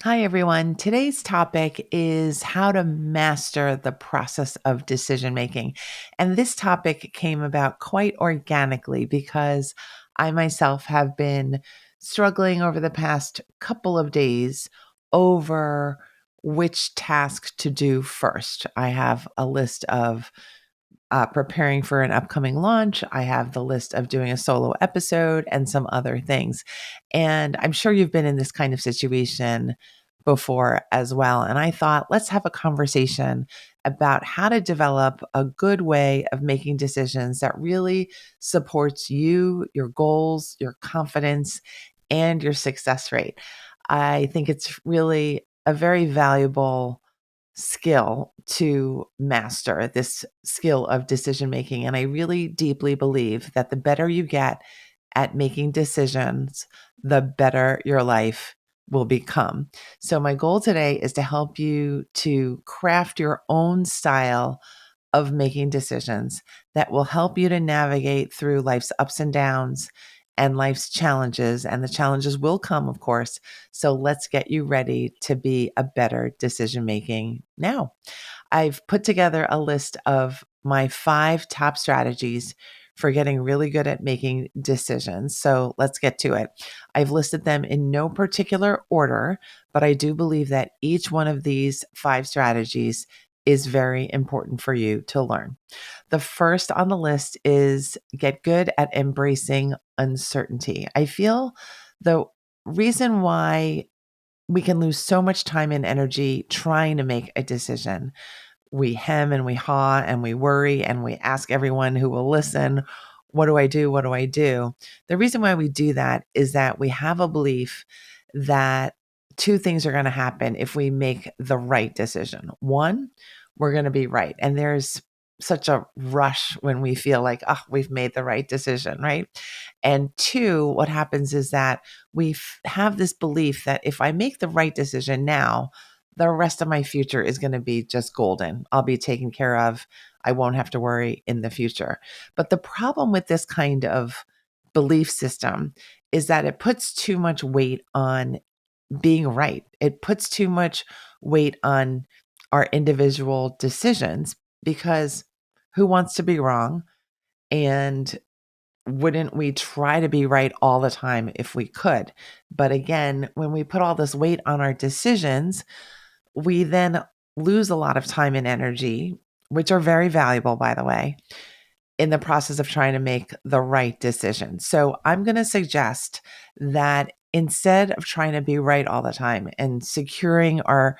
Hi, everyone. Today's topic is how to master the process of decision making. And this topic came about quite organically because I myself have been struggling over the past couple of days over which task to do first. I have a list of preparing for an upcoming launch. I have the list of doing a solo episode and some other things. And I'm sure you've been in this kind of situation before as well. And I thought, let's have a conversation about how to develop a good way of making decisions that really supports you, your goals, your confidence, and your success rate. I think it's really a very valuable skill to master, this skill of decision making. And I really deeply believe that the better you get at making decisions, the better your life will become. So, my goal today is to help you to craft your own style of making decisions that will help you to navigate through life's ups and downs and life's challenges. And the challenges will come, of course. So let's get you ready to be a better decision making now. I've put together a list of my 5 top strategies for getting really good at making decisions. So let's get to it. I've listed them in no particular order, but I do believe that each one of these 5 strategies is very important for you to learn. The first on the list is get good at embracing uncertainty. I feel the reason why we can lose so much time and energy trying to make a decision. We hem and we haw and we worry and we ask everyone who will listen, what do I do? What do I do? The reason why we do that is that we have a belief that 2 things are going to happen if we make the right decision. One, we're going to be right. And there's such a rush when we feel like, oh, we've made the right decision, right? And 2, what happens is that we have this belief that if I make the right decision now, the rest of my future is going to be just golden. I'll be taken care of. I won't have to worry in the future. But the problem with this kind of belief system is that it puts too much weight on being right. It puts too much weight on our individual decisions because who wants to be wrong? And wouldn't we try to be right all the time if we could? But again, when we put all this weight on our decisions, we then lose a lot of time and energy, which are very valuable, by the way, in the process of trying to make the right decision. So I'm going to suggest that instead of trying to be right all the time and securing our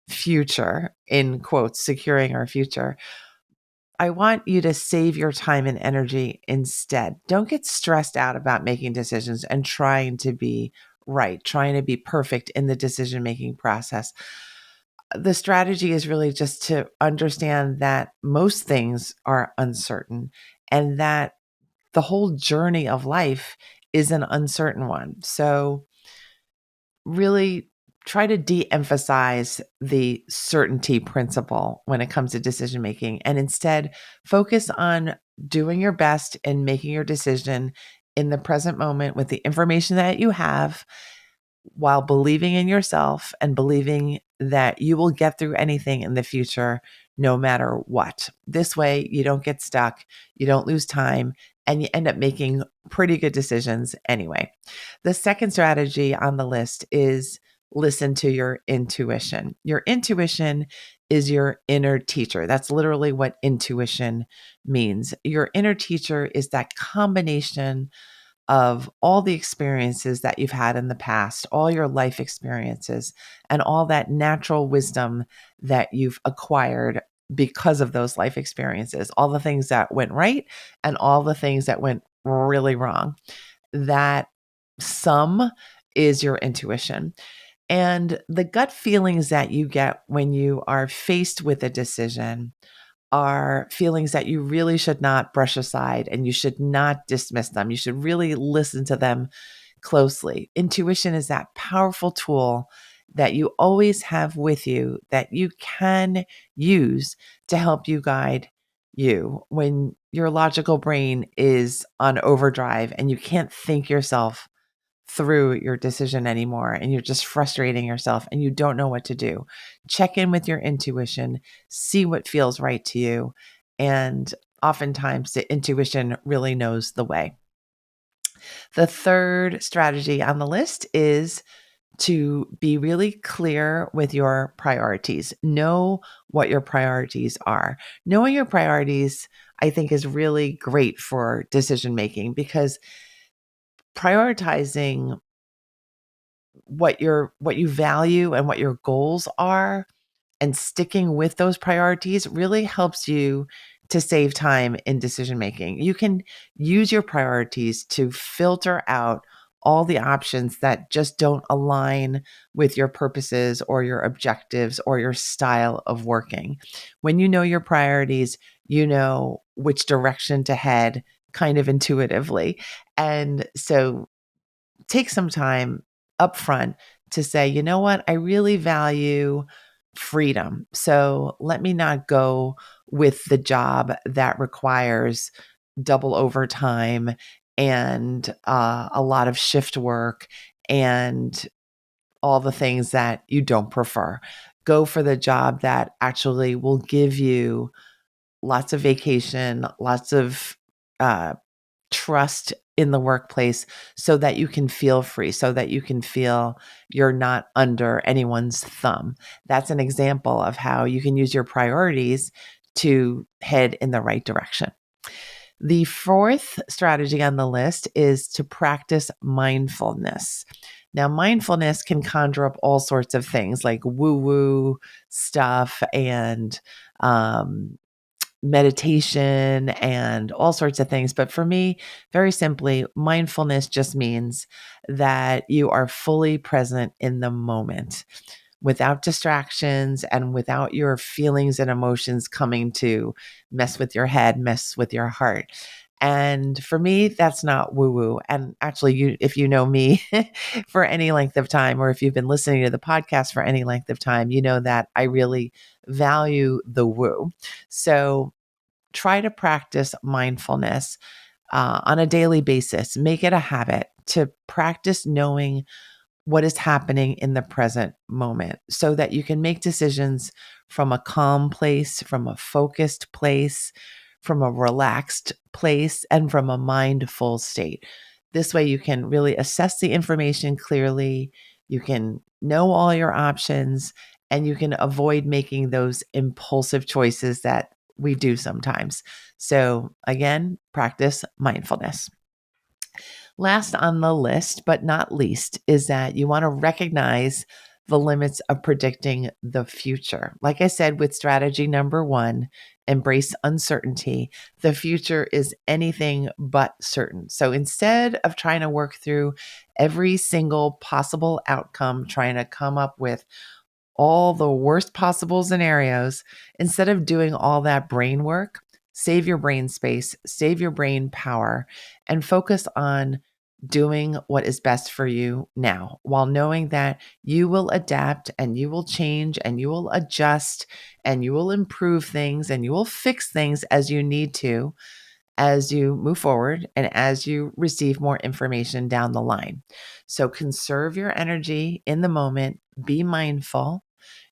future, in quotes, securing our future, I want you to save your time and energy instead. Don't get stressed out about making decisions and trying to be right, trying to be perfect in the decision making process. The strategy is really just to understand that most things are uncertain and that the whole journey of life is an uncertain one. So, really try to de emphasize the certainty principle when it comes to decision making and instead focus on doing your best and making your decision in the present moment with the information that you have while believing in yourself and believing that you will get through anything in the future, no matter what. This way, you don't get stuck, you don't lose time, and you end up making pretty good decisions anyway. The second strategy on the list is listen to your intuition. Your intuition is your inner teacher. That's literally what intuition means. Your inner teacher is that combination of all the experiences that you've had in the past, all your life experiences, and all that natural wisdom that you've acquired because of those life experiences, all the things that went right and all the things that went really wrong. That sum is your intuition. And the gut feelings that you get when you are faced with a decision are feelings that you really should not brush aside and you should not dismiss them. You should really listen to them closely. Intuition is that powerful tool that you always have with you that you can use to help you guide you when your logical brain is on overdrive and you can't think yourself through your decision anymore and you're just frustrating yourself and you don't know what to do, check in with your intuition, see what feels right to you. And oftentimes the intuition really knows the way. The third strategy on the list is to be really clear with your priorities. Know what your priorities are. Knowing your priorities, I think, is really great for decision making because prioritizing what you value and what your goals are and sticking with those priorities really helps you to save time in decision making. You can use your priorities to filter out all the options that just don't align with your purposes or your objectives or your style of working. When you know your priorities, you know which direction to head kind of intuitively. And so take some time upfront to say, you know what, I really value freedom. So let me not go with the job that requires double overtime and a lot of shift work and all the things that you don't prefer. Go for the job that actually will give you lots of vacation, lots of uh, trust in the workplace so that you can feel free, so that you can feel you're not under anyone's thumb. That's an example of how you can use your priorities to head in the right direction. The fourth strategy on the list is to practice mindfulness. Now, mindfulness can conjure up all sorts of things like woo woo stuff and meditation and all sorts of things. But for me, very simply, mindfulness just means that you are fully present in the moment without distractions and without your feelings and emotions coming to mess with your head, mess with your heart. And for me, that's not woo woo. And actually, if you know me for any length of time, or if you've been listening to the podcast for any length of time, you know that I really value the woo. So try to practice mindfulness on a daily basis. Make it a habit to practice knowing what is happening in the present moment so that you can make decisions from a calm place, from a focused place, from a relaxed place, and from a mindful state. This way, you can really assess the information clearly. You can know all your options and you can avoid making those impulsive choices that we do sometimes. So, again, practice mindfulness. Last on the list, but not least, is that you want to recognize the limits of predicting the future. Like I said, with strategy number one, embrace uncertainty. The future is anything but certain. So instead of trying to work through every single possible outcome, trying to come up with all the worst possible scenarios, instead of doing all that brain work, save your brain space, save your brain power, and focus on doing what is best for you now while knowing that you will adapt and you will change and you will adjust and you will improve things and you will fix things as you need to as you move forward and as you receive more information down the line. So conserve your energy in the moment, be mindful,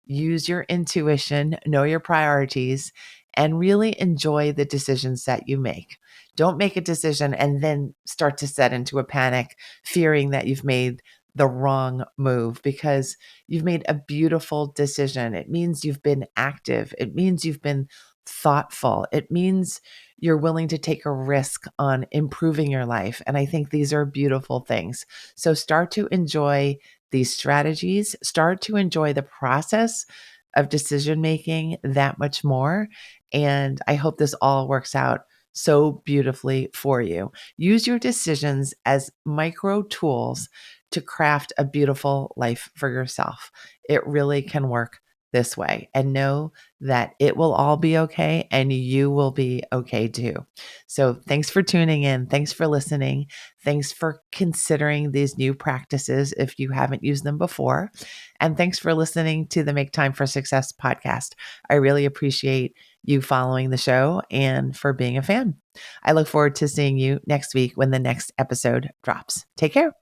use your intuition, know your priorities, and really enjoy the decisions that you make. Don't make a decision and then start to set into a panic, fearing that you've made the wrong move because you've made a beautiful decision. It means you've been active, it means you've been thoughtful, it means you're willing to take a risk on improving your life. And I think these are beautiful things. So start to enjoy these strategies, start to enjoy the process of decision making that much more. And I hope this all works out so beautifully for you. Use your decisions as micro tools to craft a beautiful life for yourself. It really can work this way, and know that it will all be okay and you will be okay too. So, thanks for tuning in. Thanks for listening. Thanks for considering these new practices if you haven't used them before. And thanks for listening to the Make Time for Success podcast. I really appreciate you following the show and for being a fan. I look forward to seeing you next week when the next episode drops. Take care.